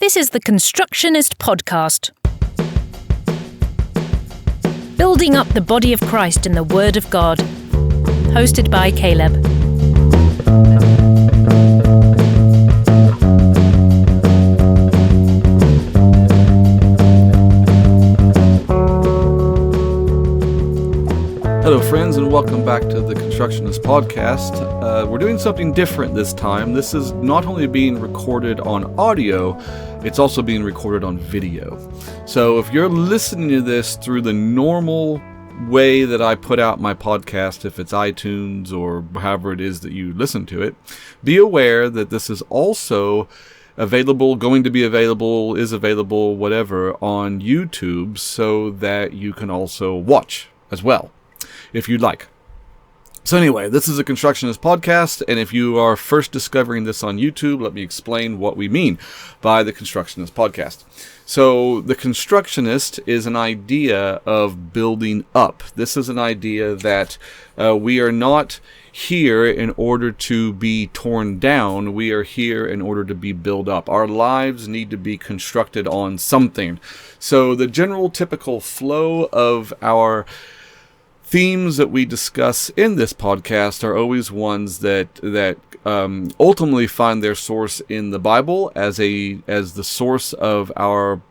This is the Constructionist podcast. Building up the body of Christ in the Word of God. Hosted by Caleb. Hello friends, and welcome back to the Constructionist podcast. We're doing something different this time. This is not only being recorded on audio, it's also being recorded on video. So if you're listening to this through the normal way that I put out my podcast, if it's iTunes or however it is that you listen to it, be aware that this is also available, going to be available, is available, whatever, on YouTube, so that you can also watch as well, if you'd like. So anyway, this is a Constructionist podcast, and if you are first discovering this on YouTube, let me explain what we mean by the Constructionist podcast. So the Constructionist is an idea of building up. This is an idea that we are not here in order to be torn down. We are here in order to be built up. Our lives need to be constructed on something. So the general typical flow of our themes that we discuss in this podcast are always ones that ultimately find their source in the Bible as the source of our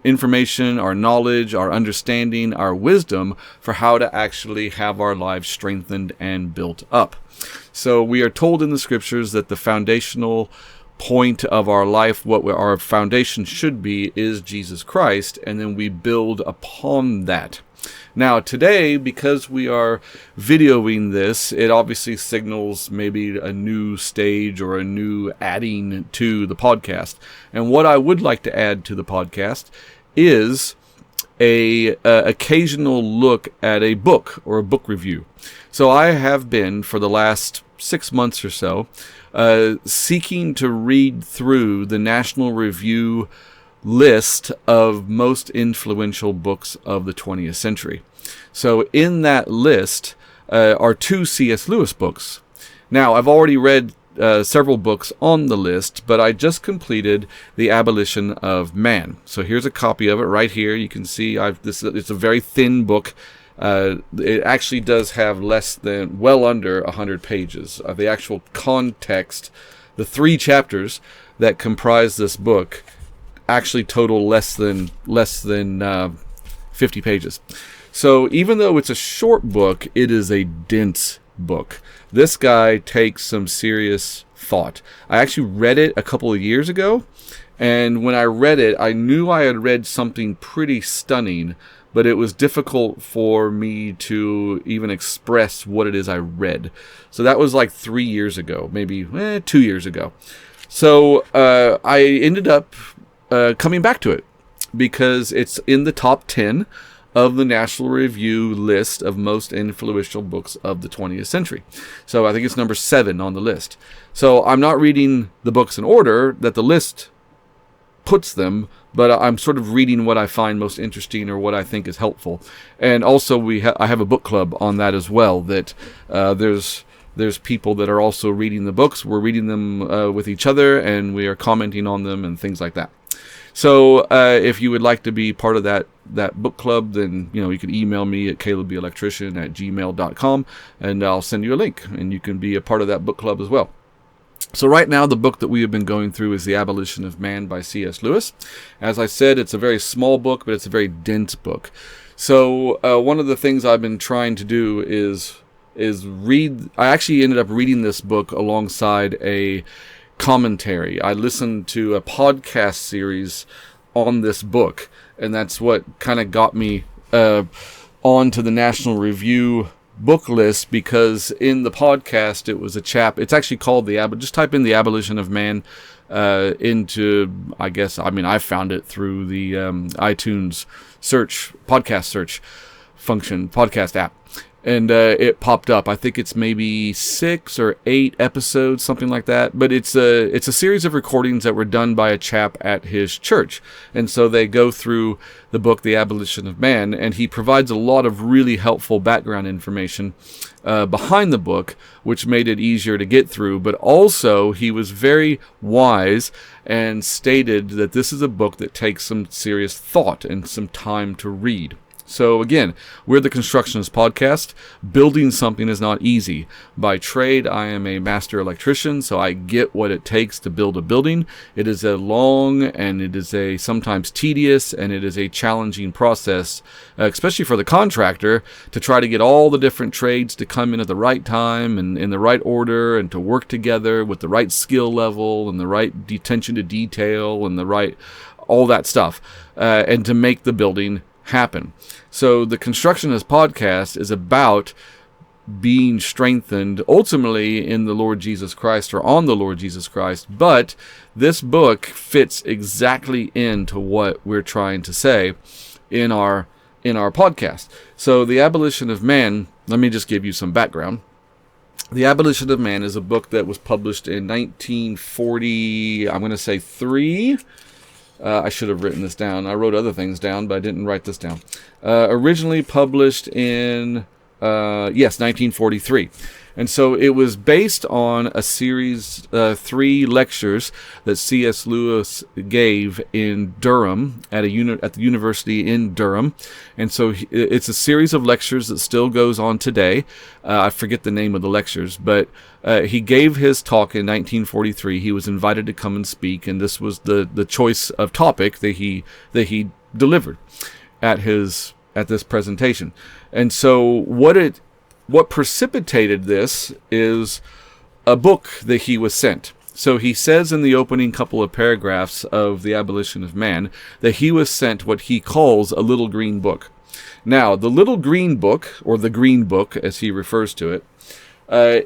information, our knowledge, our understanding, our wisdom for how to actually have our lives strengthened and built up. So we are told in the scriptures that the foundational point of our life, what our foundation should be, is Jesus Christ, and then we build upon that. Now today, because we are videoing this, it obviously signals maybe a new stage or a new adding to the podcast. And what I would like to add to the podcast is a occasional look at a book or a book review. So I have been, for the last 6 months or so, seeking to read through the National Review list of most influential books of the 20th century. So in that list are 2 C.S. Lewis books. Now, I've already read several books on the list, but I just completed The Abolition of Man. So here's a copy of it right here. You can see it's a very thin book. It actually does have well under 100 pages. The actual context, the 3 chapters that comprise this book, actually total less than 50 pages. So even though it's a short book, it is a dense book. This guy takes some serious thought. I actually read it a couple of years ago, and when I read it, I knew I had read something pretty stunning, but it was difficult for me to even express what it is I read. So that was like 3 years ago, maybe 2 years ago. So I ended up coming back to it because it's in the top 10 of the National Review list of most influential books of the 20th century. So I think it's number 7 on the list. So I'm not reading the books in order that the list puts them, but I'm sort of reading what I find most interesting or what I think is helpful. And also I have a book club on that as well, that there's people that are also reading the books. We're reading them with each other, and we are commenting on them and things like that. So if you would like to be part of that book club, then you can email me at calebtheelectrician@gmail.com, and I'll send you a link, and you can be a part of that book club as well. So right now, the book that we have been going through is The Abolition of Man by C.S. Lewis. As I said, it's a very small book, but it's a very dense book. So one of the things I've been trying to do is read. I actually ended up reading this book alongside a commentary. I listened to a podcast series on this book, and that's what kind of got me onto the National Review book list, because in the podcast it was it's actually called just type in The Abolition of Man into, I found it through the iTunes podcast search function, podcast app. and it popped up. I think it's maybe 6 or 8 episodes, something like that. But it's a series of recordings that were done by a chap at his church. And so they go through the book, The Abolition of Man, and he provides a lot of really helpful background information behind the book, which made it easier to get through. But also, he was very wise and stated that this is a book that takes some serious thought and some time to read. So again, we're the Constructionist Podcast. Building something is not easy. By trade, I am a master electrician, so I get what it takes to build a building. It is a long, and it is a sometimes tedious, and it is a challenging process, especially for the contractor, to try to get all the different trades to come in at the right time and in the right order, and to work together with the right skill level and the right attention to detail and the right all that stuff, and to make the building happen. So the Constructionist Podcast is about being strengthened ultimately in the Lord Jesus Christ, or on the Lord Jesus Christ. But this book fits exactly into what we're trying to say in our podcast. So The Abolition of Man, let me just give you some background. The Abolition of Man is a book that was published in 1940, I'm going to say 3. I should have written this down. I wrote other things down, but I didn't write this down. Originally published in, 1943. And so it was based on a series, 3 lectures that C.S. Lewis gave in Durham, at the university in Durham. And so it's a series of lectures that still goes on today. I forget the name of the lectures, but he gave his talk in 1943. He was invited to come and speak, and this was the choice of topic that he delivered at this presentation. And so what precipitated this is a book that he was sent. So he says in the opening couple of paragraphs of The Abolition of Man that he was sent what he calls a little green book. Now, the little green book, or the green book as he refers to it,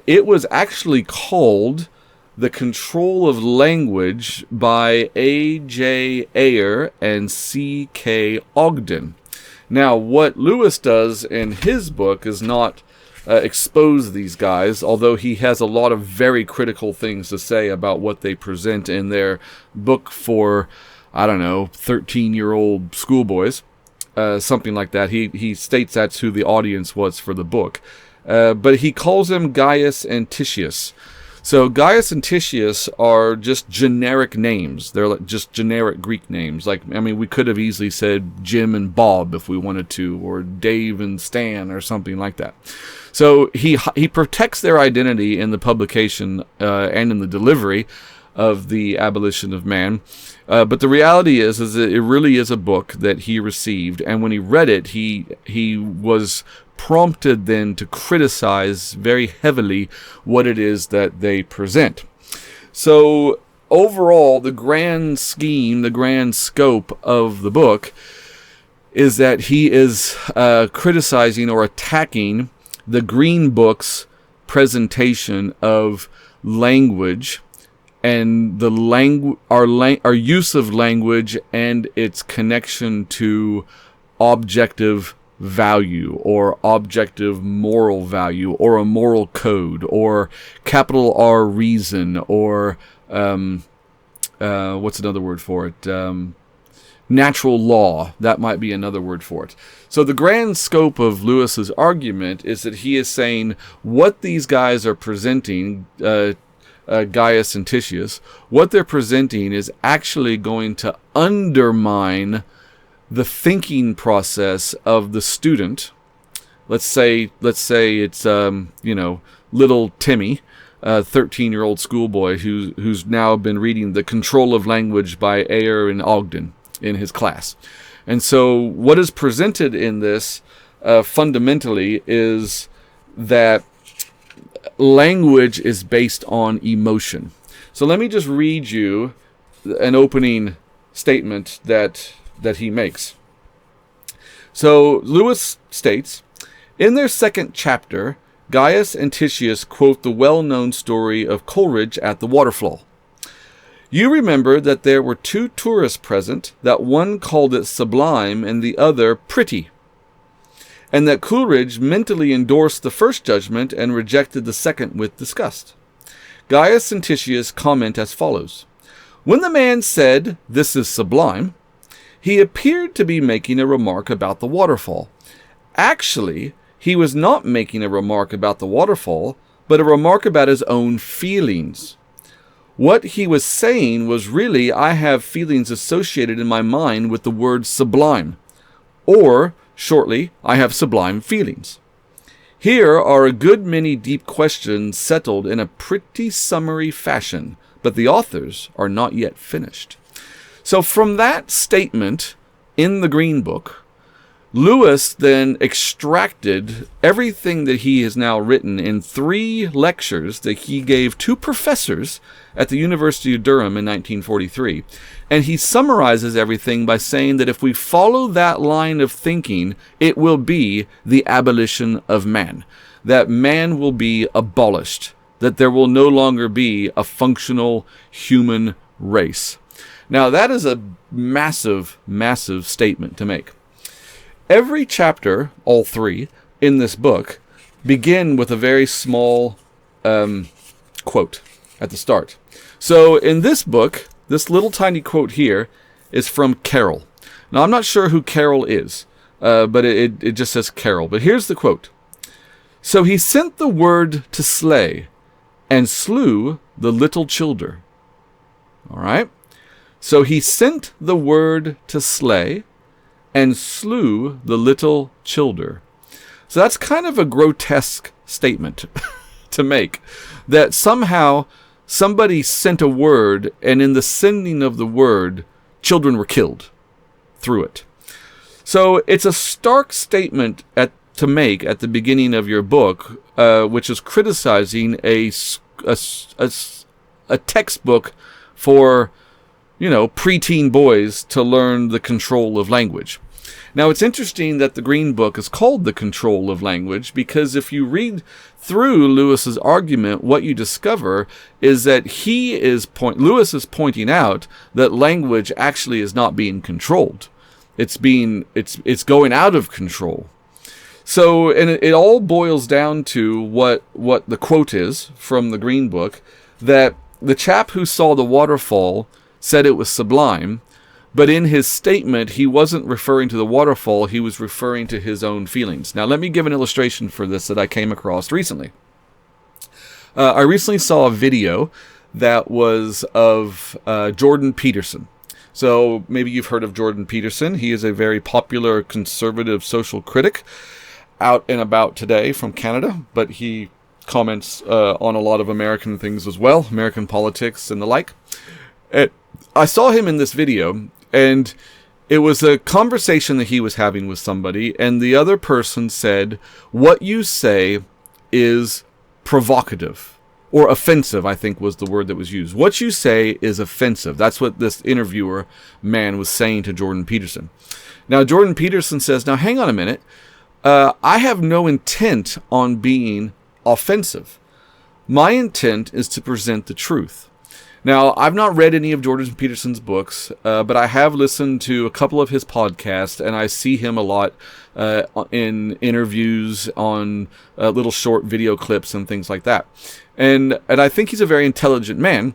it was actually called The Control of Language by A.J. Ayer and C.K. Ogden. Now, what Lewis does in his book is not expose these guys, although he has a lot of very critical things to say about what they present in their book for, 13-year-old schoolboys, something like that. He states that's who the audience was for the book. But he calls them Gaius and Titius. So Gaius and Titius are just generic names. They're just generic Greek names. We could have easily said Jim and Bob if we wanted to, or Dave and Stan, or something like that. So he protects their identity in the publication and in the delivery of The Abolition of Man. But the reality is that it really is a book that he received, and when he read it, he was prompted then to criticize very heavily what it is that they present. So overall, the grand scheme, the grand scope of the book is that he is criticizing or attacking the Green Book's presentation of language and our use of language and its connection to objective value, or objective moral value, or a moral code, or capital R reason, or what's another word for it? Natural law. That might be another word for it. So the grand scope of Lewis's argument is that he is saying what these guys are presenting, Gaius and Titius, what they're presenting is actually going to undermine the thinking process of the student. Let's say it's little Timmy, a 13-year-old schoolboy who's now been reading The Control of Language by Ayer and Ogden in his class. And so what is presented in this fundamentally is that language is based on emotion. So let me just read you an opening statement that he makes. So Lewis states, in their second chapter, Gaius and Titius quote the well-known story of Coleridge at the waterfall. You remember that there were 2 tourists present, that one called it sublime and the other pretty. and that Coleridge mentally endorsed the first judgment and rejected the second with disgust. Gaius and Titius comment as follows. When the man said, "This is sublime," he appeared to be making a remark about the waterfall. Actually, he was not making a remark about the waterfall, but a remark about his own feelings. What he was saying was really, I have feelings associated in my mind with the word sublime. Or, shortly, I have sublime feelings. Here are a good many deep questions settled in a pretty summary fashion, but the authors are not yet finished. So from that statement in the Green Book, Lewis then extracted everything that he has now written in 3 lectures that he gave to professors at the University of Durham in 1943. And he summarizes everything by saying that if we follow that line of thinking, it will be the abolition of man. That man will be abolished. That there will no longer be a functional human race. Now that is a massive, massive statement to make. Every chapter, all 3, in this book, begin with a very small quote at the start. So in this book, this little tiny quote here is from Carroll. Now I'm not sure who Carroll is, but it just says Carroll. But here's the quote. So he sent the word to slay, and slew the little childer. All right? So he sent the word to slay, and slew the little childer. So that's kind of a grotesque statement to make. That somehow somebody sent a word, and in the sending of the word, children were killed through it. So it's a stark statement to make at the beginning of your book, which is criticizing a textbook for, preteen boys to learn the control of language. Now, it's interesting that the Green Book is called The Control of Language, because if you read through Lewis's argument, what you discover is that Lewis is pointing out that language actually is not being controlled. It's going out of control. So, and it all boils down to what the quote is from the Green Book, that the chap who saw the waterfall said it was sublime, but in his statement, he wasn't referring to the waterfall, he was referring to his own feelings. Now, let me give an illustration for this that I came across recently. I recently saw a video that was of Jordan Peterson. So, maybe you've heard of Jordan Peterson. He is a very popular conservative social critic out and about today from Canada, but he comments on a lot of American things as well, American politics and the like. I saw him in this video, and it was a conversation that he was having with somebody, and the other person said, "What you say is provocative," or offensive, I think was the word that was used. "What you say is offensive." That's what this interviewer man was saying to Jordan Peterson. Now, Jordan Peterson says, "Now, hang on a minute. I have no intent on being offensive. My intent is to present the truth." Now, I've not read any of Jordan Peterson's books, but I have listened to a couple of his podcasts, and I see him a lot in interviews on little short video clips and things like that. And I think he's a very intelligent man.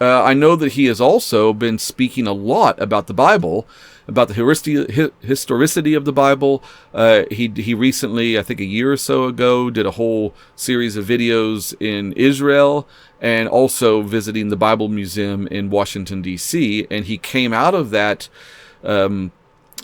I know that he has also been speaking a lot about the Bible, about the historicity of the Bible. He recently, I think a year or so ago, did a whole series of videos in Israel and also visiting the Bible Museum in Washington, D.C. And he came out of that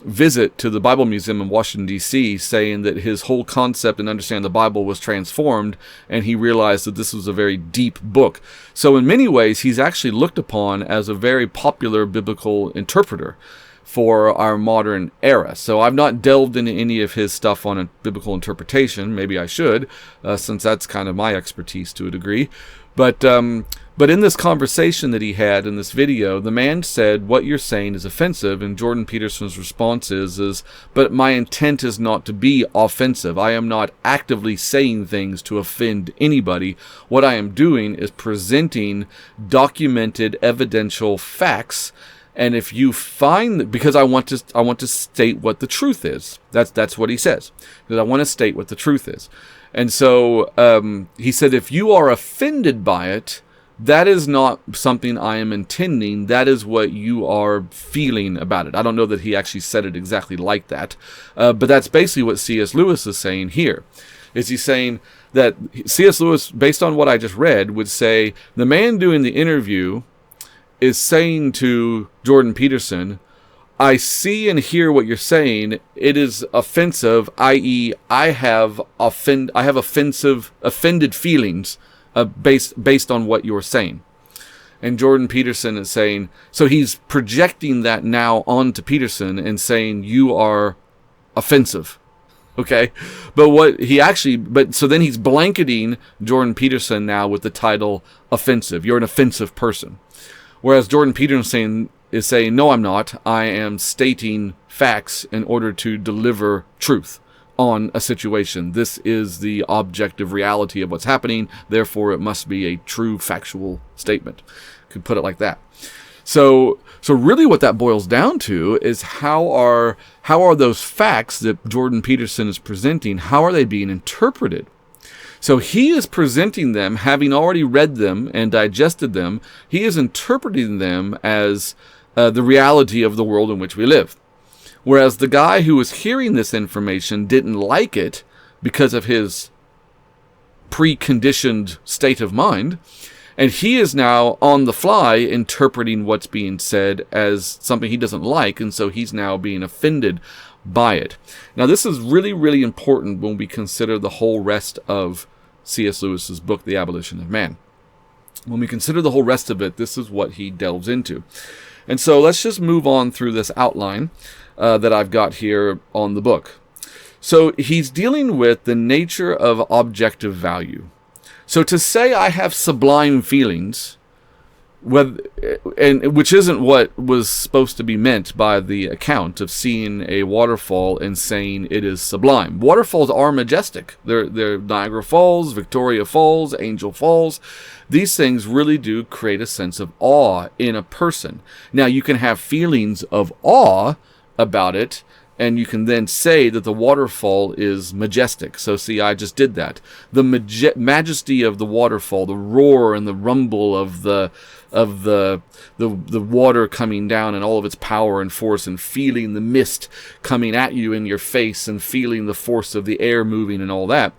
visit to the Bible Museum in Washington, D.C., saying that his whole concept and understanding the Bible was transformed, and he realized that this was a very deep book. So in many ways, he's actually looked upon as a very popular biblical interpreter for our modern era. So I've not delved into any of his stuff on a biblical interpretation. Maybe I should, since that's kind of my expertise to a degree. But in this conversation that he had in this video, the man said, "What you're saying is offensive," and Jordan Peterson's response is, "But my intent is not to be offensive. I am not actively saying things to offend anybody. What I am doing is presenting documented evidential facts And if you find, because I want to state what the truth is. That's what he says. Because I want to state what the truth is. And so he said, if you are offended by it, that is not something I am intending. That is what you are feeling about it. I don't know that he actually said it exactly like that. But that's basically what C.S. Lewis is saying here. Is he saying that C.S. Lewis, based on what I just read, would say the man doing the interview is saying to Jordan Peterson, I see and hear what you're saying. It is offensive, i.e., I have offended feelings based on what you're saying. And Jordan Peterson is saying, so he's projecting that now onto Peterson and saying, you are offensive. Okay? So then he's blanketing Jordan Peterson now with the title offensive. You're an offensive person. Whereas Jordan Peterson is saying, no, I'm not. I am stating facts in order to deliver truth on a situation. This is the objective reality of what's happening. Therefore, it must be a true factual statement. Could put it like that. So really what that boils down to is how are those facts that Jordan Peterson is presenting, how are they being interpreted? So he is presenting them, having already read them and digested them, he is interpreting them as the reality of the world in which we live. Whereas the guy who was hearing this information didn't like it because of his preconditioned state of mind, and he is now on the fly interpreting what's being said as something he doesn't like, and so he's now being offended by it. Now this is really, really important when we consider the whole rest of C.S. Lewis's book, The Abolition of Man. When we consider the whole rest of it, this is what he delves into. And so let's just move on through this outline that I've got here on the book. So he's dealing with the nature of objective value. So to say I have sublime feelings, which isn't what was supposed to be meant by the account of seeing a waterfall and saying it is sublime. Waterfalls are majestic. They're Niagara Falls, Victoria Falls, Angel Falls. These things really do create a sense of awe in a person. Now, you can have feelings of awe about it, and you can then say that the waterfall is majestic. So see, I just did that. The majesty of the waterfall, the roar and the rumble of the water coming down and all of its power and force, and feeling the mist coming at you in your face and feeling the force of the air moving and all that.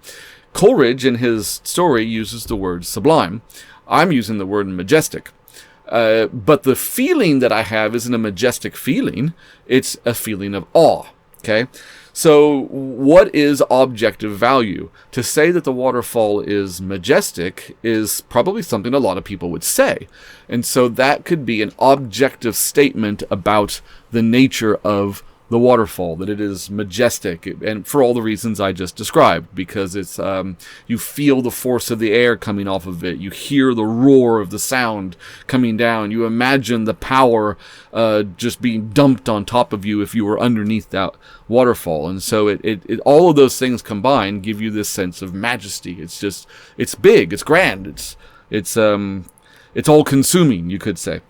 Coleridge in his story uses the word sublime. I'm using the word majestic. But the feeling that I have isn't a majestic feeling. It's a feeling of awe. Okay? So what is objective value? To say that the waterfall is majestic is probably something a lot of people would say. And so that could be an objective statement about the nature of the waterfall, that it is majestic, and for all the reasons I just described, because it's you feel the force of the air coming off of it, you hear the roar of the sound coming down, you imagine the power just being dumped on top of you if you were underneath that waterfall, and so it all of those things combined give you this sense of majesty. It's big, it's grand, it's all consuming, you could say.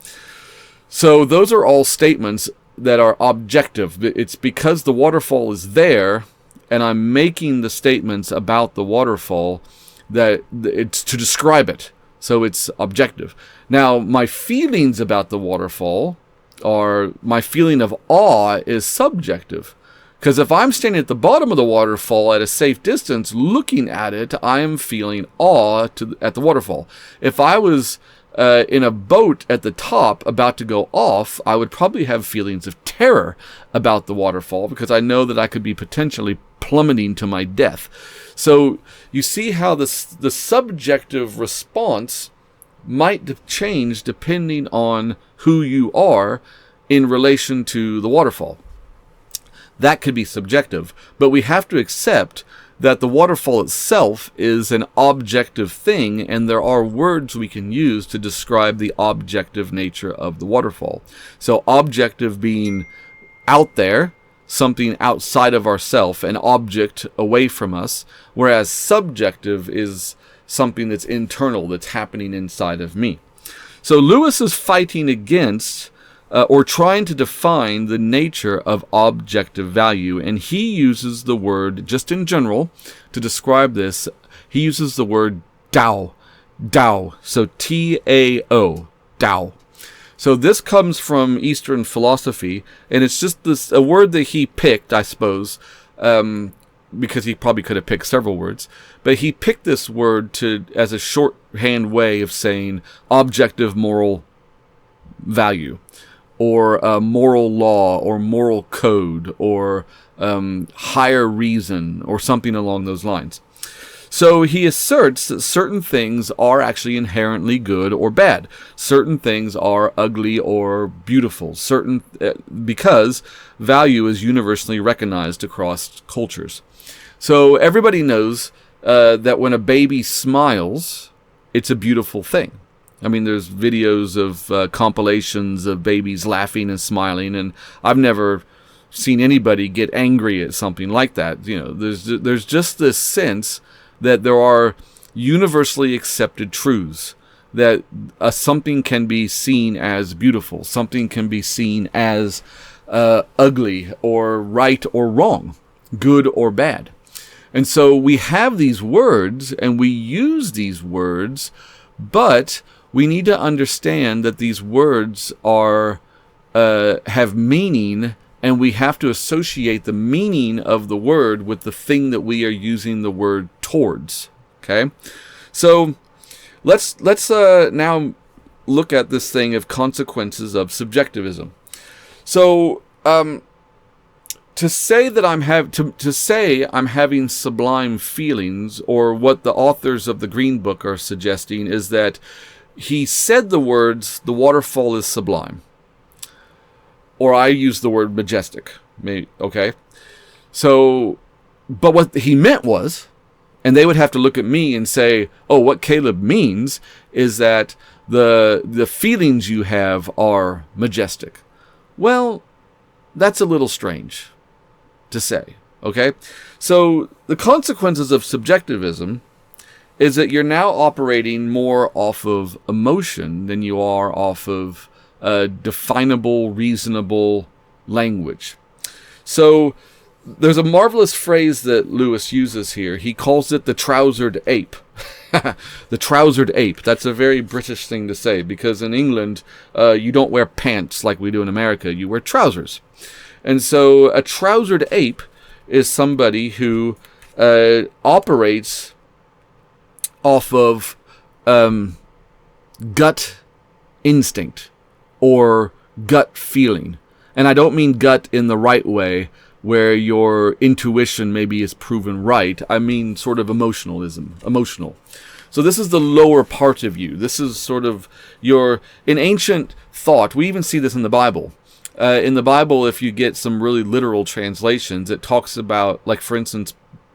So those are all statements that are objective. It's because the waterfall is there and I'm making the statements about the waterfall that it's to describe it. So it's objective. Now, my feelings about the waterfall, or my feeling of awe, is subjective. Because if I'm standing at the bottom of the waterfall at a safe distance looking at it, I am feeling awe at the waterfall. If I was in a boat at the top about to go off, I would probably have feelings of terror about the waterfall because I know that I could be potentially plummeting to my death. So you see how the subjective response might change depending on who you are in relation to the waterfall. That could be subjective, but we have to accept that the waterfall itself is an objective thing, and there are words we can use to describe the objective nature of the waterfall. So objective being out there, something outside of ourself, an object away from us, whereas subjective is something that's internal, that's happening inside of me. So Lewis is fighting against or trying to define the nature of objective value. And he uses the word, just in general, to describe this, he uses the word Tao. Tao. So T-A-O. Tao. So this comes from Eastern philosophy, and it's just a word that he picked, I suppose, because he probably could have picked several words, but he picked this word as a shorthand way of saying objective moral value, or moral law, or moral code, or higher reason, or something along those lines. So he asserts that certain things are actually inherently good or bad. Certain things are ugly or beautiful. Because value is universally recognized across cultures. So everybody knows that when a baby smiles, it's a beautiful thing. I mean, there's videos of compilations of babies laughing and smiling, and I've never seen anybody get angry at something like that. You know, there's just this sense that there are universally accepted truths, that something can be seen as beautiful, something can be seen as ugly or right or wrong, good or bad. And so we have these words and we use these words, but we need to understand that these words have meaning, and we have to associate the meaning of the word with the thing that we are using the word towards. Okay? So let's now look at this thing of consequences of subjectivism. So to say that I'm having sublime feelings, or what the authors of the Green Book are suggesting, is that he said the words, "The waterfall is sublime." Or I use the word majestic. Okay? So, but what he meant was, and they would have to look at me and say, oh, what Caleb means is that the feelings you have are majestic. Well, that's a little strange to say. Okay? So, the consequences of subjectivism is that you're now operating more off of emotion than you are off of definable, reasonable language. So there's a marvelous phrase that Lewis uses here. He calls it the trousered ape. The trousered ape. That's a very British thing to say, because in England, you don't wear pants like we do in America. You wear trousers. And so a trousered ape is somebody who operates off of gut instinct, or gut feeling. And I don't mean gut in the right way, where your intuition maybe is proven right. I mean sort of emotional. So this is the lower part of you. This is sort of in ancient thought, we even see this in the Bible. In the Bible, if you get some really literal translations, it talks about, like for instance,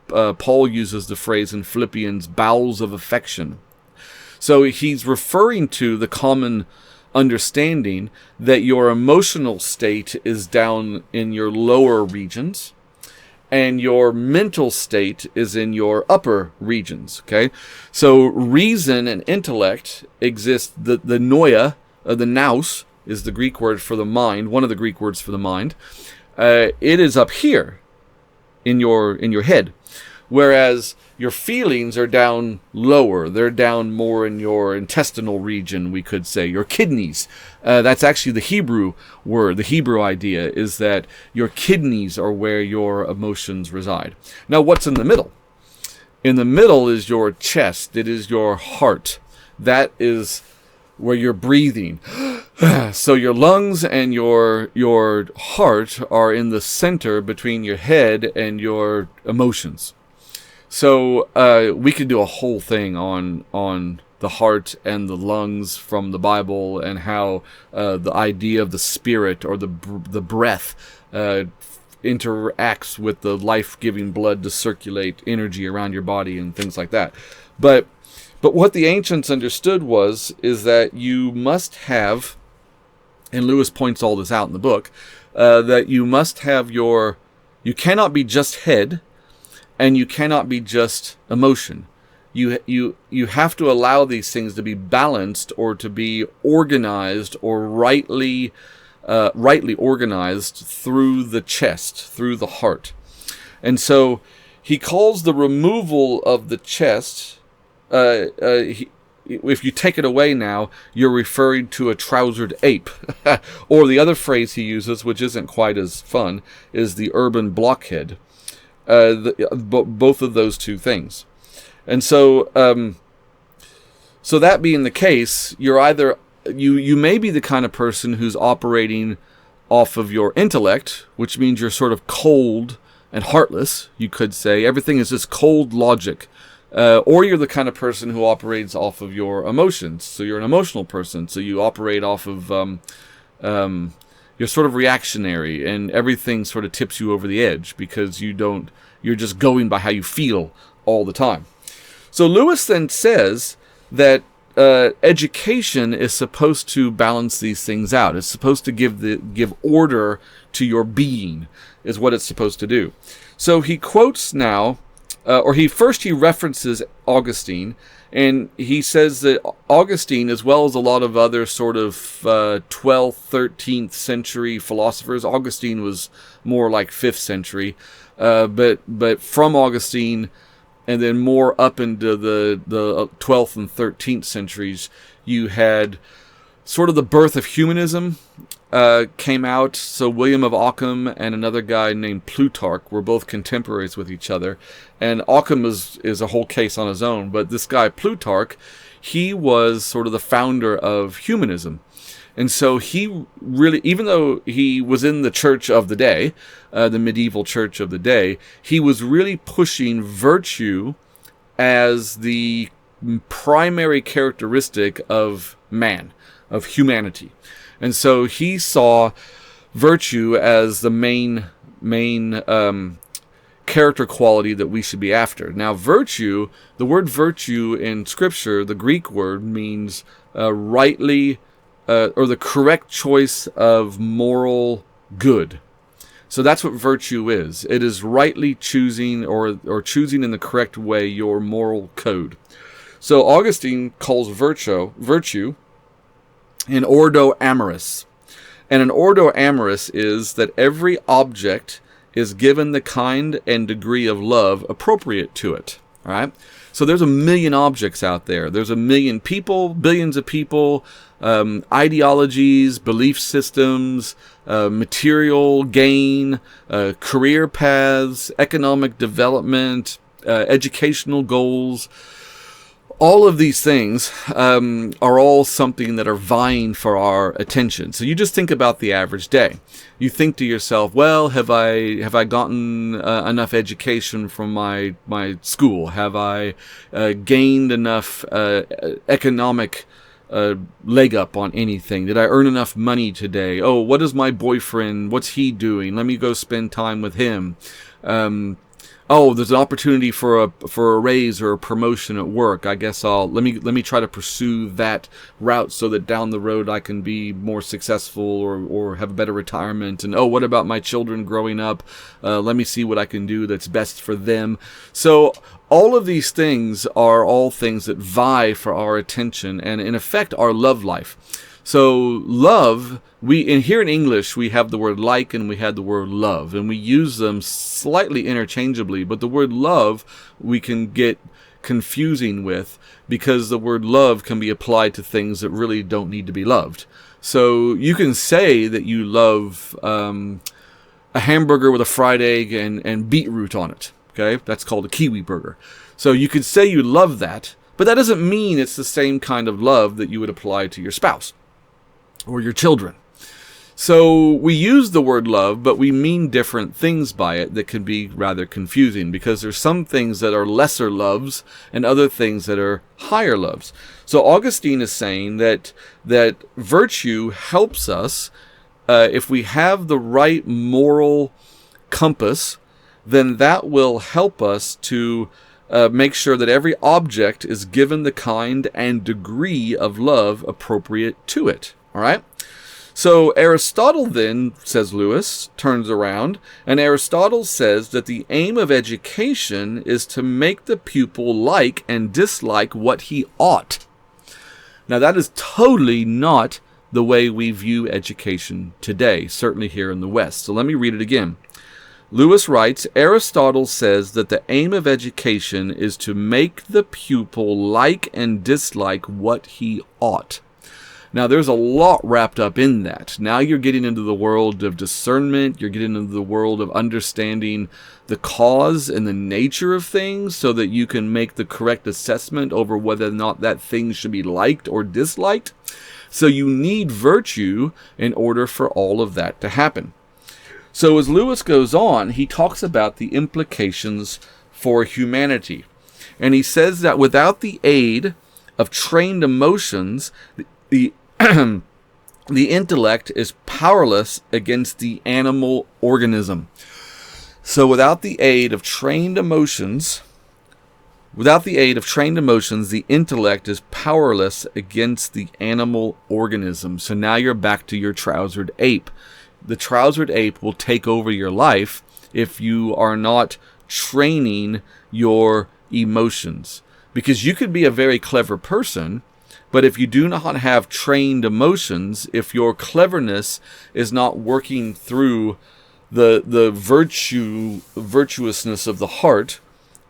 Paul uses the phrase in Philippians, bowels of affection. So he's referring to the common understanding that your emotional state is down in your lower regions, and your mental state is in your upper regions. Okay, so reason and intellect exist. The noia, the nous, is the Greek word for the mind. One of the Greek words for the mind. It is up here in your head, whereas your feelings are down lower. They're down more in your intestinal region, we could say, your kidneys. That's actually the Hebrew word. The Hebrew idea is that your kidneys are where your emotions reside. Now, what's in the middle? In the middle is your chest. It is your heart. That is where you're breathing. So your lungs and your heart are in the center between your head and your emotions. So we could do a whole thing on the heart and the lungs from the Bible, and how the idea of the spirit, or the breath interacts with the life-giving blood to circulate energy around your body and things like that. But what the ancients understood is that you must have, and Lewis points all this out in the book, that you must have you cannot be just head, and you cannot be just emotion. You have to allow these things to be balanced, or to be organized, or rightly rightly organized through the chest, through the heart. And so he calls the removal of the chest, if you take it away now, you're referring to a trousered ape. Or the other phrase he uses, which isn't quite as fun, is the urban blockhead. Both of those two things. And so, so that being the case, you're either, you may be the kind of person who's operating off of your intellect, which means you're sort of cold and heartless, you could say. Everything is just cold logic. Or you're the kind of person who operates off of your emotions. So you're an emotional person. So you operate off of, you're sort of reactionary, and everything sort of tips you over the edge because you're just going by how you feel all the time. So Lewis then says that education is supposed to balance these things out. It's supposed to give order to your being, is what it's supposed to do. So he quotes now, he references Augustine, and he says that Augustine, as well as a lot of other sort of 12th, 13th century philosophers, Augustine was more like 5th century, but from Augustine and then more up into the 12th and 13th centuries, you had sort of the birth of humanism came out. So William of Ockham and another guy named Plutarch were both contemporaries with each other. And Ockham is a whole case on his own. But this guy Plutarch, he was sort of the founder of humanism. And so he really, even though he was in the church of the day, the medieval church of the day, he was really pushing virtue as the primary characteristic of man, of humanity. And so he saw virtue as the main character quality that we should be after. Now, virtue, the word virtue in Scripture, the Greek word, means rightly, or the correct choice of moral good. So that's what virtue is. It is rightly choosing or choosing in the correct way your moral code. So Augustine calls virtue an ordo amoris. And an ordo amoris is that every object is given the kind and degree of love appropriate to it. All right? So there's a million objects out there. There's a million people, billions of people, ideologies, belief systems, material gain, career paths, economic development, educational goals. All of these things are all something that are vying for our attention. So you just think about the average day. You think to yourself, well, have I gotten enough education from my school? Have I gained enough economic leg up on anything? Did I earn enough money today? Oh, what is my boyfriend? What's he doing? Let me go spend time with him. Oh, there's an opportunity for a raise or a promotion at work. I guess let me try to pursue that route so that down the road I can be more successful or have a better retirement. And oh, what about my children growing up? Let me see what I can do that's best for them. So all of these things are all things that vie for our attention and in effect our love life. So love, here in English, we have the word like and we have the word love, and we use them slightly interchangeably, but the word love we can get confusing with because the word love can be applied to things that really don't need to be loved. So you can say that you love a hamburger with a fried egg and beetroot on it. Okay, that's called a kiwi burger. So you could say you love that, but that doesn't mean it's the same kind of love that you would apply to your spouse or your children. So we use the word love, but we mean different things by it that can be rather confusing because there's some things that are lesser loves and other things that are higher loves. So Augustine is saying that virtue helps us if we have the right moral compass, then that will help us to make sure that every object is given the kind and degree of love appropriate to it. All right? So Aristotle then, says Lewis, turns around, and Aristotle says that the aim of education is to make the pupil like and dislike what he ought. Now that is totally not the way we view education today, certainly here in the West. So let me read it again. Lewis writes, Aristotle says that the aim of education is to make the pupil like and dislike what he ought. Now, there's a lot wrapped up in that. Now you're getting into the world of discernment. You're getting into the world of understanding the cause and the nature of things so that you can make the correct assessment over whether or not that thing should be liked or disliked. So you need virtue in order for all of that to happen. So as Lewis goes on, he talks about the implications for humanity. And he says that without the aid of trained emotions, the intellect is powerless against the animal organism. So without the aid of trained emotions, the intellect is powerless against the animal organism. So now you're back to your trousered ape. The trousered ape will take over your life if you are not training your emotions. Because you could be a very clever person, but if you do not have trained emotions, if your cleverness is not working through the virtuousness of the heart,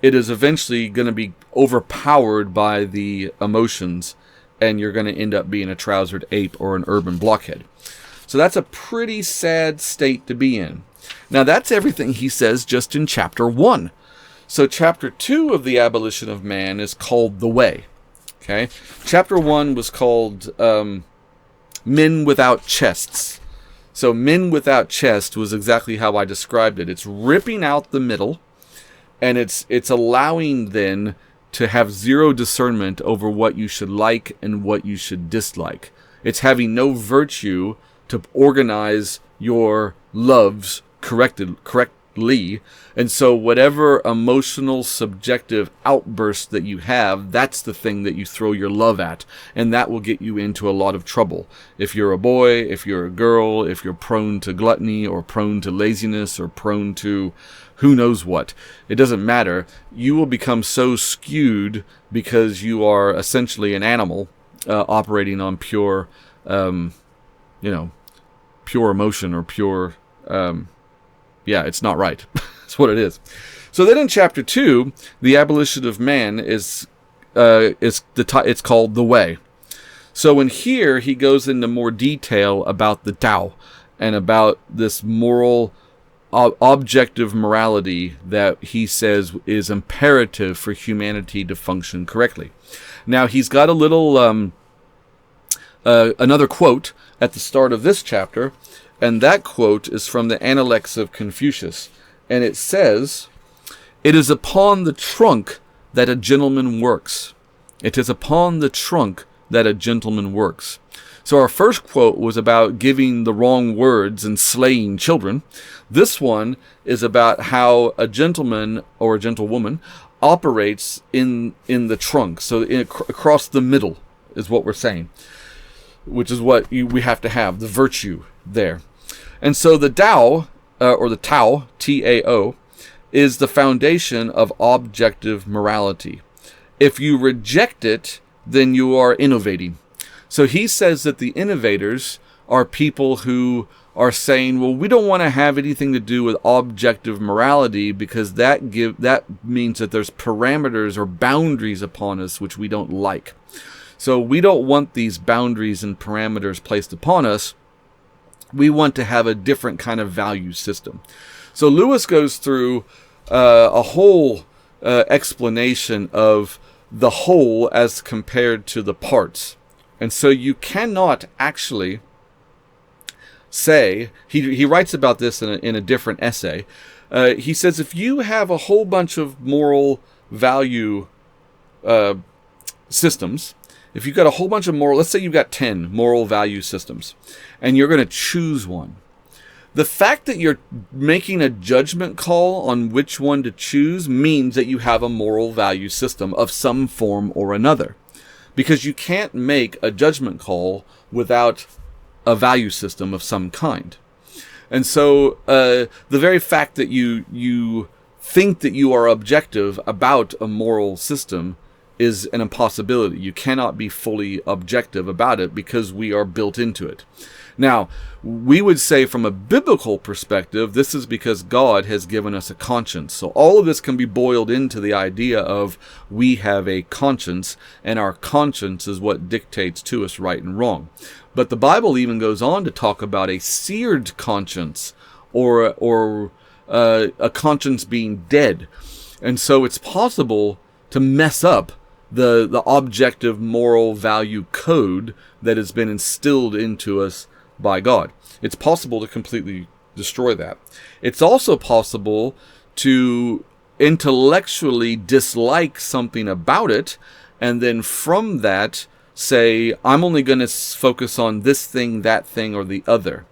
it is eventually going to be overpowered by the emotions, and you're going to end up being a trousered ape or an urban blockhead. So that's a pretty sad state to be in. Now that's everything he says just in chapter 1. So chapter 2 of the Abolition of Man is called The Way. Okay, chapter 1 was called Men Without Chests. So Men Without Chest was exactly how I described it. It's ripping out the middle, and it's allowing then to have zero discernment over what you should like and what you should dislike. It's having no virtue to organize your loves correctly. And so whatever emotional, subjective outburst that you have, that's the thing that you throw your love at. And that will get you into a lot of trouble. If you're a boy, if you're a girl, if you're prone to gluttony or prone to laziness or prone to who knows what, it doesn't matter. You will become so skewed because you are essentially an animal operating on pure, pure emotion or pure, it's not right. That's what it is. So then in chapter 2, the Abolition of Man is called The Way. So in here, he goes into more detail about the Tao and about this moral, objective morality that he says is imperative for humanity to function correctly. Now, he's got a little, another quote at the start of this chapter, and that quote is from the Analects of Confucius. And it says, "It is upon the trunk that a gentleman works. It is upon the trunk that a gentleman works." So our first quote was about giving the wrong words and slaying children. This one is about how a gentleman or a gentlewoman operates in the trunk. So across the middle is what we're saying, which is what we have to have, the virtue there. And so the Tao, or the Tao, T-A-O, is the foundation of objective morality. If you reject it, then you are innovating. So he says that the innovators are people who are saying, well, we don't want to have anything to do with objective morality because that means that there's parameters or boundaries upon us which we don't like. So we don't want these boundaries and parameters placed upon us. We want to have a different kind of value system. So Lewis goes through a whole explanation of the whole as compared to the parts. And so you cannot actually say, he writes about this in a different essay. He says if you have a whole bunch of moral value systems, if you've got a whole bunch of let's say you've got 10 moral value systems, and you're going to choose one. The fact that you're making a judgment call on which one to choose means that you have a moral value system of some form or another. Because you can't make a judgment call without a value system of some kind. And so the very fact that you think that you are objective about a moral system is an impossibility. You cannot be fully objective about it because we are built into it. Now, we would say from a biblical perspective, this is because God has given us a conscience. So all of this can be boiled into the idea of we have a conscience, and our conscience is what dictates to us right and wrong. But the Bible even goes on to talk about a seared conscience, or a conscience being dead. And so it's possible to mess up the objective moral value code that has been instilled into us by God. It's possible to completely destroy that. It's also possible to intellectually dislike something about it, and then from that say, I'm only going to focus on this thing, that thing, or the other.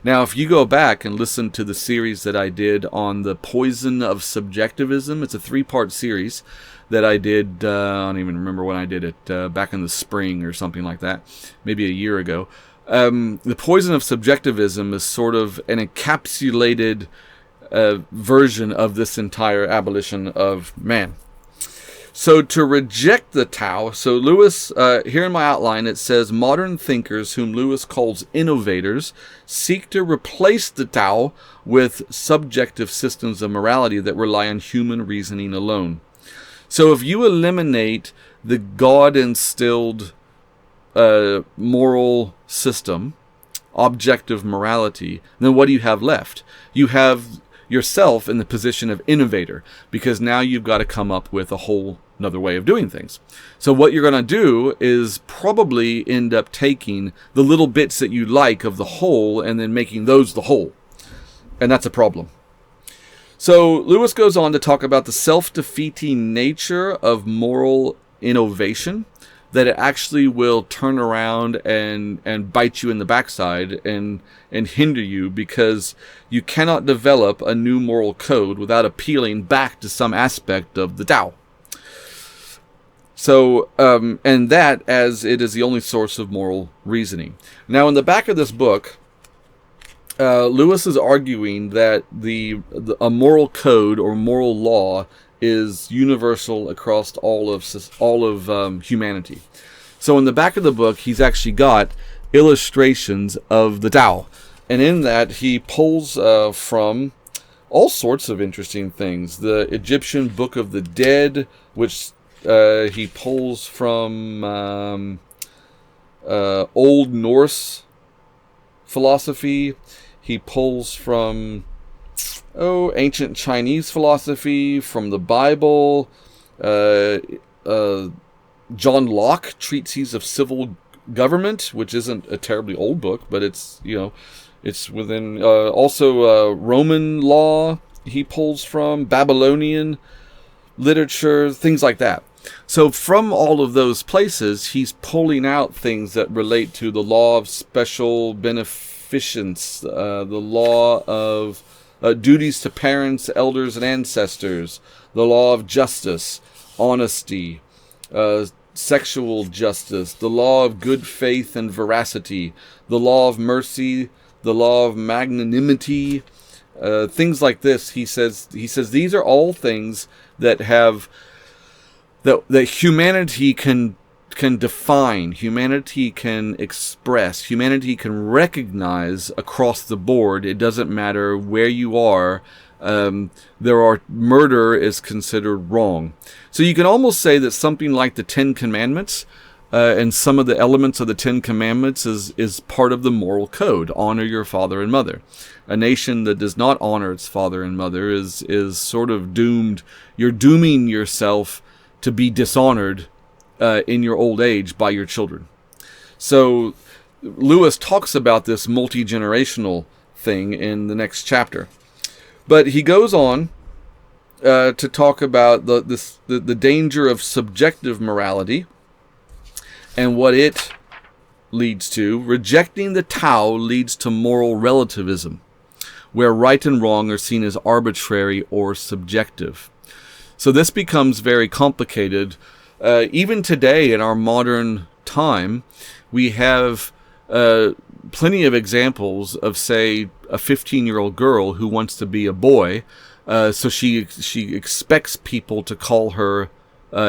Now, if you go back and listen to the series that I did on the poison of subjectivism, it's a 3-part series that I did, I don't even remember when I did it, back in the spring or something like that, maybe a year ago. The poison of subjectivism is sort of an encapsulated version of this entire abolition of man. So to reject the Tao, so Lewis, here in my outline, it says, modern thinkers, whom Lewis calls innovators, seek to replace the Tao with subjective systems of morality that rely on human reasoning alone. So if you eliminate the God-instilled moral system, objective morality, then what do you have left? You have yourself in the position of innovator, because now you've got to come up with a whole another way of doing things. So what you're going to do is probably end up taking the little bits that you like of the whole and then making those the whole. And that's a problem. So Lewis goes on to talk about the self-defeating nature of moral innovation, that it actually will turn around and bite you in the backside and hinder you, because you cannot develop a new moral code without appealing back to some aspect of the Tao. So, and that, as it is the only source of moral reasoning. Now, in the back of this book, Lewis is arguing that a moral code or moral law is universal across all of humanity. So in the back of the book, he's actually got illustrations of the Tao, and in that he pulls from all sorts of interesting things. The Egyptian Book of the Dead, which he pulls from Old Norse philosophy. He pulls from ancient Chinese philosophy, from the Bible, John Locke, Treatises of Civil Government, which isn't a terribly old book, but it's within, also Roman law he pulls from, Babylonian literature, things like that. So from all of those places, he's pulling out things that relate to the law of special beneficence, the law of duties to parents, elders, and ancestors, the law of justice, honesty, sexual justice, the law of good faith and veracity, the law of mercy, the law of magnanimity, things like this. He says these are all things that have that humanity can define, humanity can express, humanity can recognize across the board. It doesn't matter where you are. Murder is considered wrong. So you can almost say that something like the Ten Commandments and some of the elements of the Ten Commandments is part of the moral code. Honor your father and mother. A nation that does not honor its father and mother is sort of doomed. You're dooming yourself to be dishonored in your old age by your children. So Lewis talks about this multi-generational thing in the next chapter. But he goes on to talk about the danger of subjective morality and what it leads to. Rejecting the Tao leads to moral relativism, where right and wrong are seen as arbitrary or subjective. So this becomes very complicated. Even today, in our modern time, we have plenty of examples of, say, a 15-year-old girl who wants to be a boy, so she expects people to call her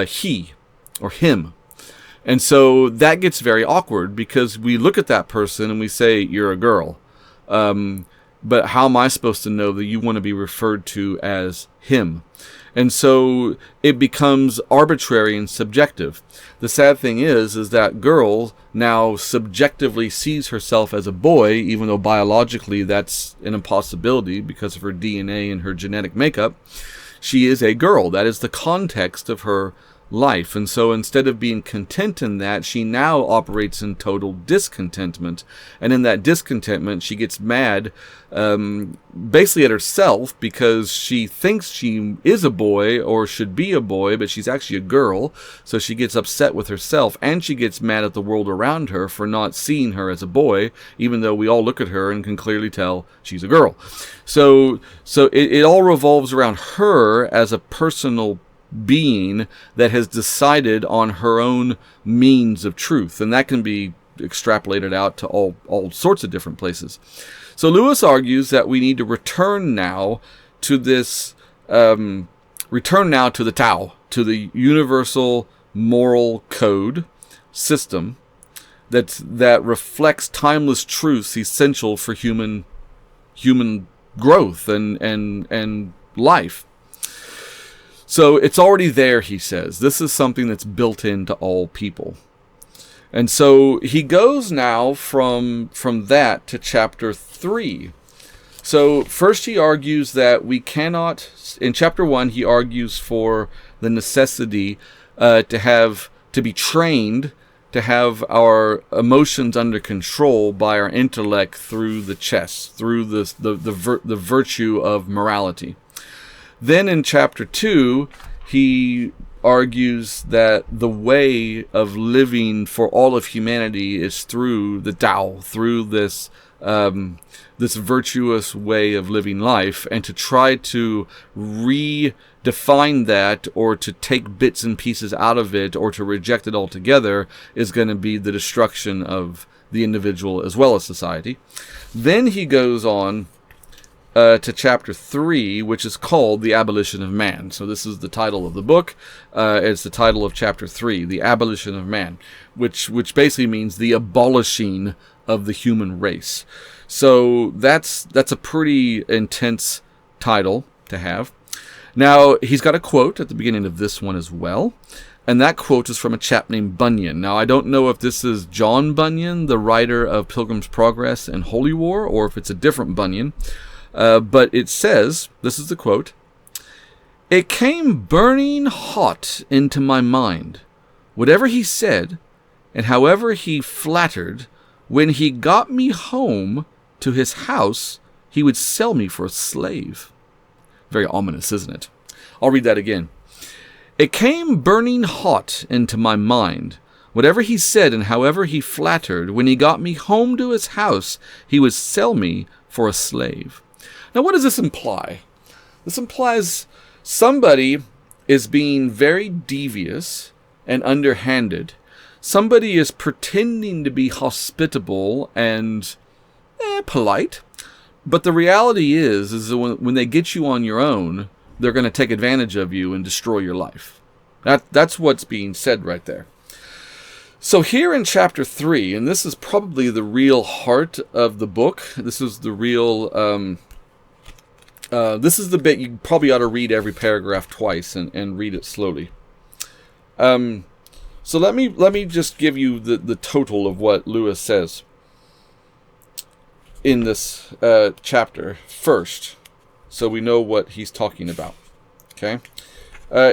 he, or him. And so that gets very awkward because we look at that person and we say, you're a girl. But how am I supposed to know that you want to be referred to as him? And so it becomes arbitrary and subjective. The sad thing is that girl now subjectively sees herself as a boy, even though biologically that's an impossibility because of her DNA and her genetic makeup. She is a girl. That is the context of her life. And so instead of being content in that, she now operates in total discontentment. And in that discontentment, she gets mad basically at herself because she thinks she is a boy or should be a boy, but she's actually a girl. So she gets upset with herself, and she gets mad at the world around her for not seeing her as a boy, even though we all look at her and can clearly tell she's a girl. So it all revolves around her as a personal being that has decided on her own means of truth, and that can be extrapolated out to all sorts of different places. So Lewis argues that we need to return now to this, return now to the Tao, to the universal moral code system that reflects timeless truths essential for human growth and life. So it's already there, he says. This is something that's built into all people. And so he goes now from that to chapter 3. So first he argues that we cannot, in chapter 1, he argues for the necessity to be trained to have our emotions under control by our intellect through the chess, through the virtue of morality. Then in chapter 2, he argues that the way of living for all of humanity is through the Tao, through this virtuous way of living life, and to try to redefine that or to take bits and pieces out of it or to reject it altogether is going to be the destruction of the individual as well as society. Then he goes on to chapter 3, which is called The Abolition of Man. So this is the title of the book. It's the title of chapter 3, The Abolition of Man, which basically means the abolishing of the human race. So that's a pretty intense title to have. Now, he's got a quote at the beginning of this one as well, and that quote is from a chap named Bunyan. Now, I don't know if this is John Bunyan, the writer of Pilgrim's Progress and Holy War, or if it's a different Bunyan. But it says, this is the quote, "It came burning hot into my mind, whatever he said, and however he flattered, when he got me home to his house, he would sell me for a slave." Very ominous, isn't it? I'll read that again. "It came burning hot into my mind, whatever he said and however he flattered, when he got me home to his house, he would sell me for a slave." Now, what does this imply? This implies somebody is being very devious and underhanded. Somebody is pretending to be hospitable and polite. But the reality is that when they get you on your own, they're going to take advantage of you and destroy your life. That's what's being said right there. So here in chapter 3, and this is probably the real heart of the book. This is the real... this is the bit you probably ought to read every paragraph twice and read it slowly. So let me just give you the total of what Lewis says in this chapter first, so we know what he's talking about. Okay,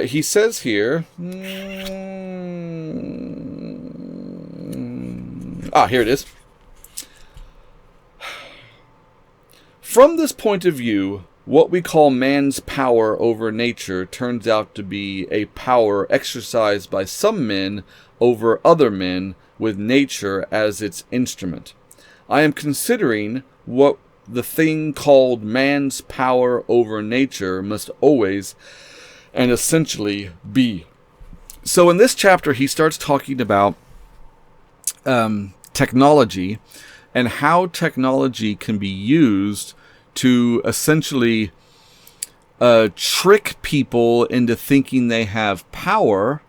he says here. Here it is. From this point of view, what we call man's power over nature turns out to be a power exercised by some men over other men with nature as its instrument. I am considering what the thing called man's power over nature must always and essentially be. So in this chapter, he starts talking about technology and how technology can be used to essentially trick people into thinking they have power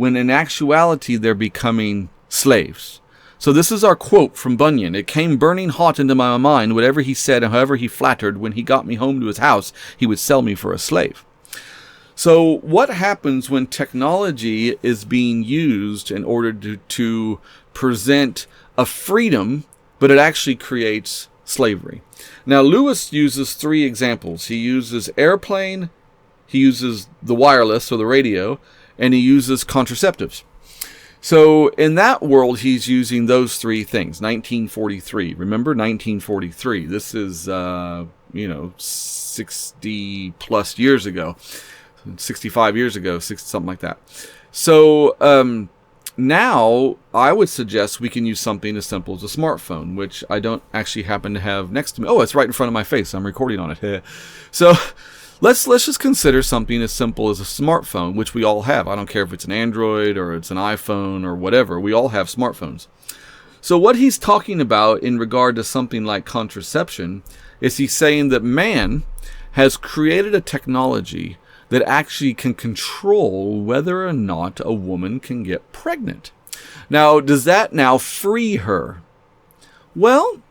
when in actuality they're becoming slaves. So this is our quote from Bunyan. It came burning hot into my mind, whatever he said and however he flattered, when he got me home to his house, he would sell me for a slave. So what happens when technology is being used in order to present a freedom, but it actually creates slavery? Now, Lewis uses 3 examples. He uses airplane, he uses the wireless or the radio, and he uses contraceptives. So in that world, he's using those 3 things. 1943. Remember 1943. This is, 60 plus years ago. 65 years ago, something like that. So now I would suggest we can use something as simple as a smartphone, which I don't actually happen to have next to me. Oh, it's right in front of my face. I'm recording on it. So let's just consider something as simple as a smartphone, which we all have. I don't care if it's an Android or it's an iPhone or whatever. We all have smartphones. So what he's talking about in regard to something like contraception is he's saying that man has created a technology that actually can control whether or not a woman can get pregnant. Now, does that now free her? Well,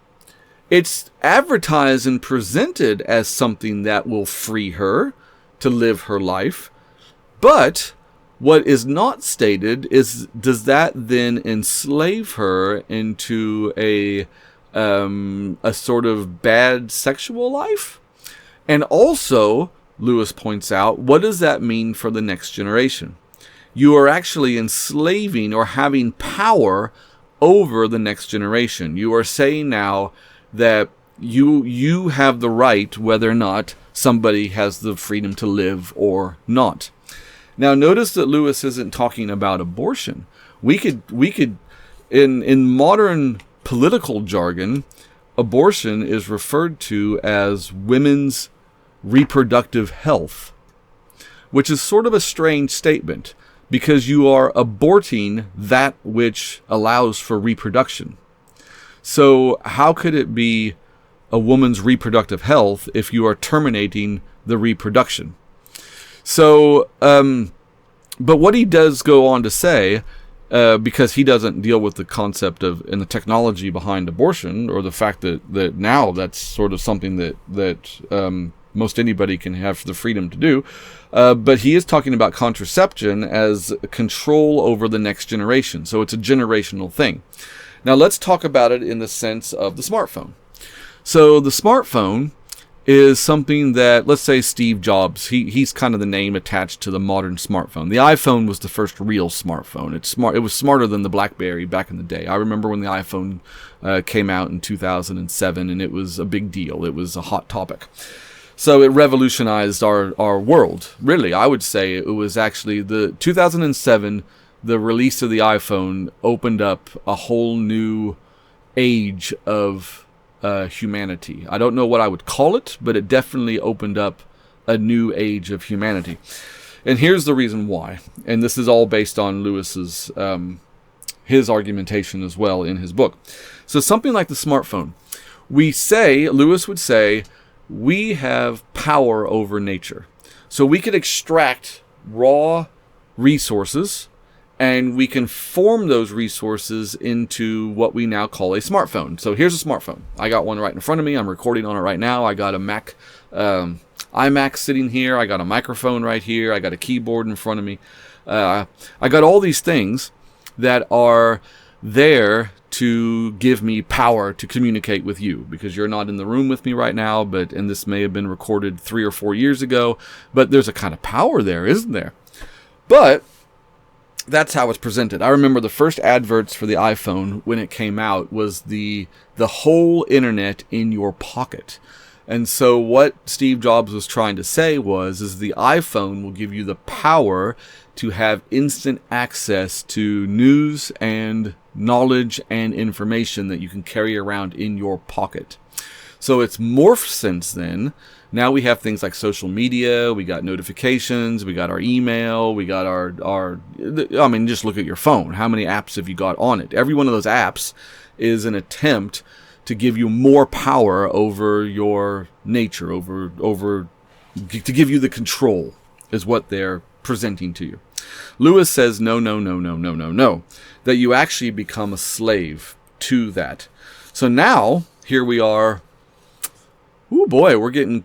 it's advertised and presented as something that will free her to live her life. But what is not stated is, does that then enslave her into a sort of bad sexual life? And also, Lewis points out, what does that mean for the next generation? You are actually enslaving or having power over the next generation. You are saying now that you have the right whether or not somebody has the freedom to live or not. Now notice that Lewis isn't talking about abortion. We could in modern political jargon, abortion is referred to as women's reproductive health, which is sort of a strange statement because you are aborting that which allows for reproduction. So how could it be a woman's reproductive health if you are terminating the reproduction? So, but what he does go on to say, because he doesn't deal with the concept of and the technology behind abortion, or the fact that now that's sort of something that most anybody can have the freedom to do. But he is talking about contraception as control over the next generation. So it's a generational thing. Now let's talk about it in the sense of the smartphone. So the smartphone is something that, let's say Steve Jobs, he's kind of the name attached to the modern smartphone. The iPhone was the first real smartphone. It was smarter than the BlackBerry back in the day. I remember when the iPhone came out in 2007, and it was a big deal. It was a hot topic. So it revolutionized our world. Really, I would say it was actually the 2007, the release of the iPhone opened up a whole new age of humanity. I don't know what I would call it, but it definitely opened up a new age of humanity. And here's the reason why. And this is all based on Lewis's his argumentation as well in his book. So something like the smartphone. Lewis would say, we have power over nature. So we could extract raw resources and we can form those resources into what we now call a smartphone. So here's a smartphone. I got one right in front of me. I'm recording on it right now. I got a Mac, iMac sitting here. I got a microphone right here. I got a keyboard in front of me. I got all these things that are there to give me power to communicate with you, because you're not in the room with me right now, and this may have been recorded 3 or 4 years ago, but there's a kind of power there, isn't there? But that's how it's presented. I remember the first adverts for the iPhone when it came out was the whole internet in your pocket. And so what Steve Jobs was trying to say is the iPhone will give you the power to have instant access to news and knowledge and information that you can carry around in your pocket. So it's morphed since then. Now we have things like social media, we got notifications, we got our email, we got just look at your phone. How many apps have you got on it? Every one of those apps is an attempt to give you more power over your nature, to give you the control, is what they're presenting to you. Lewis says no, no, no, no, no, no, no, that you actually become a slave to that. So now, here we are, oh boy, we're getting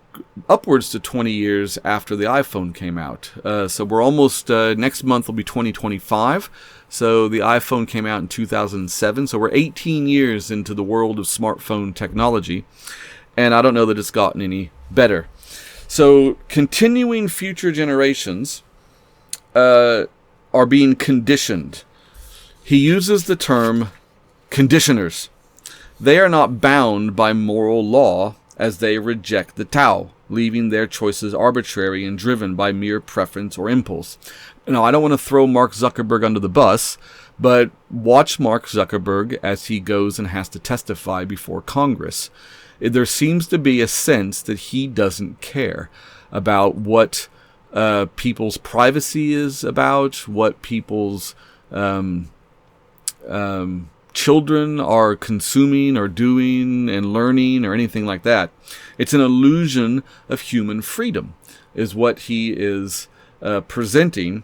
upwards to 20 years after the iPhone came out. So we're almost, next month will be 2025. So the iPhone came out in 2007. So we're 18 years into the world of smartphone technology. And I don't know that it's gotten any better. So continuing future generations are being conditioned. He uses the term conditioners. They are not bound by moral law as they reject the Tao, leaving their choices arbitrary and driven by mere preference or impulse. Now, I don't want to throw Mark Zuckerberg under the bus, but watch Mark Zuckerberg as he goes and has to testify before Congress. There seems to be a sense that he doesn't care about what people's privacy is about, what people's children are consuming or doing and learning or anything like that. It's an illusion of human freedom is what he is presenting,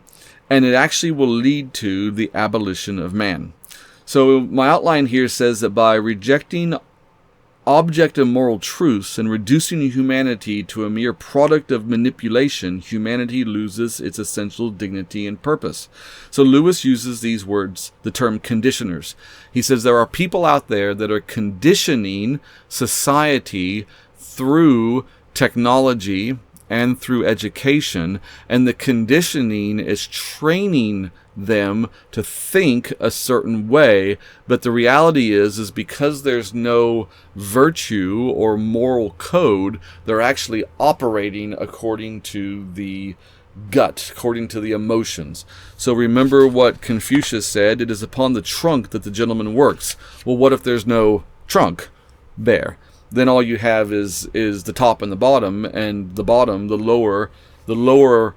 and it actually will lead to the abolition of man. So my outline here says that by rejecting objective moral truths and reducing humanity to a mere product of manipulation, humanity loses its essential dignity and purpose. So Lewis uses these words, the term conditioners. He says there are people out there that are conditioning society through technology and through education, and the conditioning is training them to think a certain way, but the reality is because there's no virtue or moral code, they're actually operating according to the gut, according to the emotions. So remember what Confucius said, it is upon the trunk that the gentleman works. Well, what if there's no trunk there? Then all you have is the top and the bottom, and the bottom, the lower,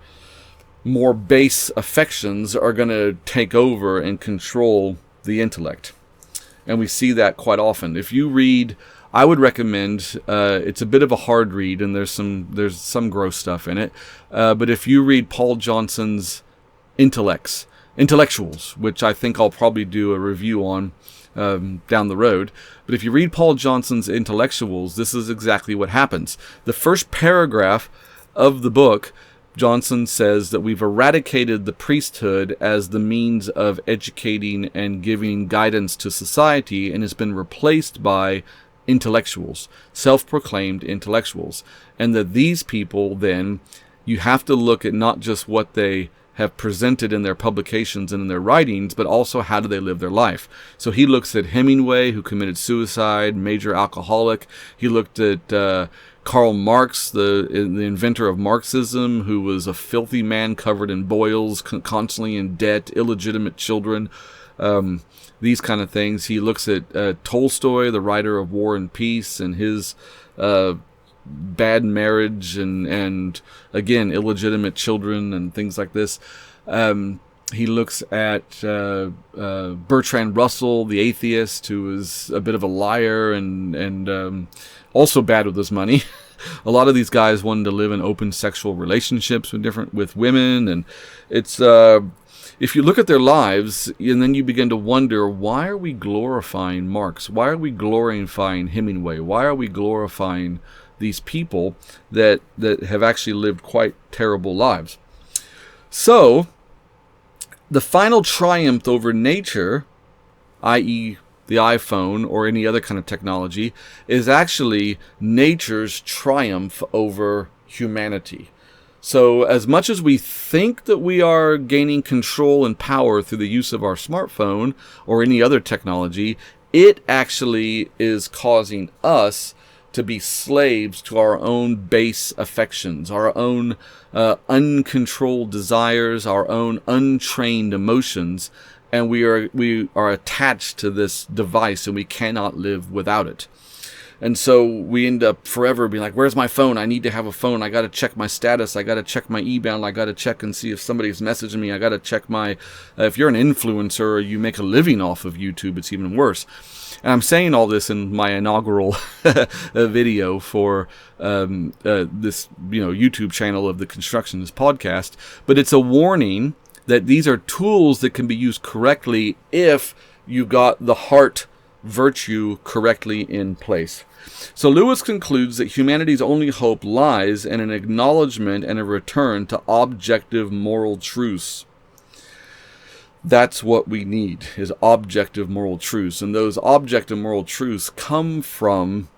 more base affections are going to take over and control the intellect. And we see that quite often. If you read, I would recommend, it's a bit of a hard read, and there's some gross stuff in it, but if you read Paul Johnson's Intellectuals, which I think I'll probably do a review on down the road. But if you read Paul Johnson's Intellectuals, this is exactly what happens. The first paragraph of the book, Johnson says that we've eradicated the priesthood as the means of educating and giving guidance to society, and has been replaced by intellectuals, self-proclaimed intellectuals. And that these people then, you have to look at not just what they have presented in their publications and in their writings, but also how do they live their life. So he looks at Hemingway, who committed suicide, major alcoholic. He looked at Karl Marx, the inventor of Marxism, who was a filthy man covered in boils, constantly in debt, illegitimate children, these kind of things. He looks at Tolstoy, the writer of War and Peace, and his bad marriage and again illegitimate children and things like this. He looks at Bertrand Russell, the atheist, who is a bit of a liar and also bad with his money. A lot of these guys wanted to live in open sexual relationships with women, and it's if you look at their lives, and then you begin to wonder, why are we glorifying Marx? Why are we glorifying Hemingway? Why are we glorifying these people that have actually lived quite terrible lives? So, the final triumph over nature, i.e. the iPhone or any other kind of technology, is actually nature's triumph over humanity. So as much as we think that we are gaining control and power through the use of our smartphone or any other technology, it actually is causing us to be slaves to our own base affections, our own uncontrolled desires, our own untrained emotions, and we are attached to this device, and we cannot live without it. And so we end up forever being like, where's my phone? I need to have a phone. I got to check my status. I got to check my email. I got to check and see if somebody's messaging me. I got to check my, if you're an influencer or you make a living off of YouTube, it's even worse. And I'm saying all this in my inaugural video for this YouTube channel of the Constructionist podcast, but it's a warning that these are tools that can be used correctly if you got the heart virtue correctly in place. So Lewis concludes that humanity's only hope lies in an acknowledgement and a return to objective moral truths. That's what we need, is objective moral truths. And those objective moral truths come from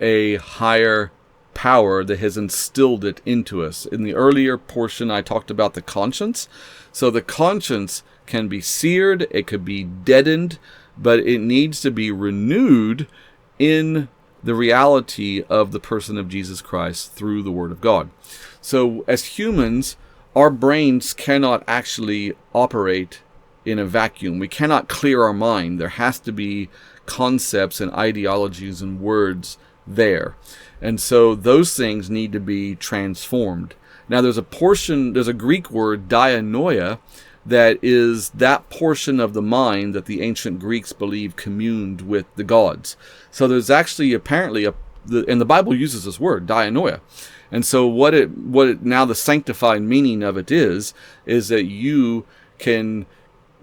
a higher power that has instilled it into us. In the earlier portion, I talked about the conscience. So the conscience can be seared, it could be deadened, but it needs to be renewed in the reality of the person of Jesus Christ through the Word of God. So as humans, our brains cannot actually operate in a vacuum. We cannot clear our mind. There has to be concepts and ideologies and words there. And so those things need to be transformed. Now there's a Greek word, dianoia, that is that portion of the mind that the ancient Greeks believed communed with the gods. So there's actually apparently and the Bible uses this word, dianoia. And so now the sanctified meaning of it is that you can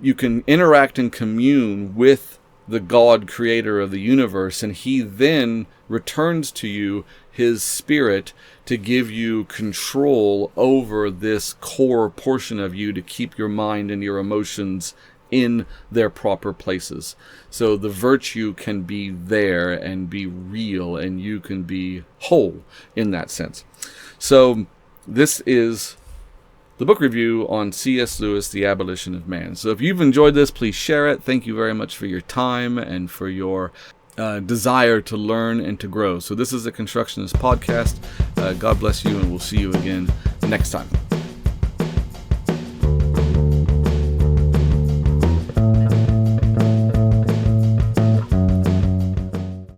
interact and commune with the God creator of the universe, and he then returns to you his spirit to give you control over this core portion of you to keep your mind and your emotions in their proper places. So the virtue can be there and be real, and you can be whole in that sense. So this is the book review on C.S. Lewis, The Abolition of Man. So if you've enjoyed this, please share it. Thank you very much for your time and for your desire to learn and to grow. So this is the Constructionist Podcast. God bless you, and we'll see you again next time.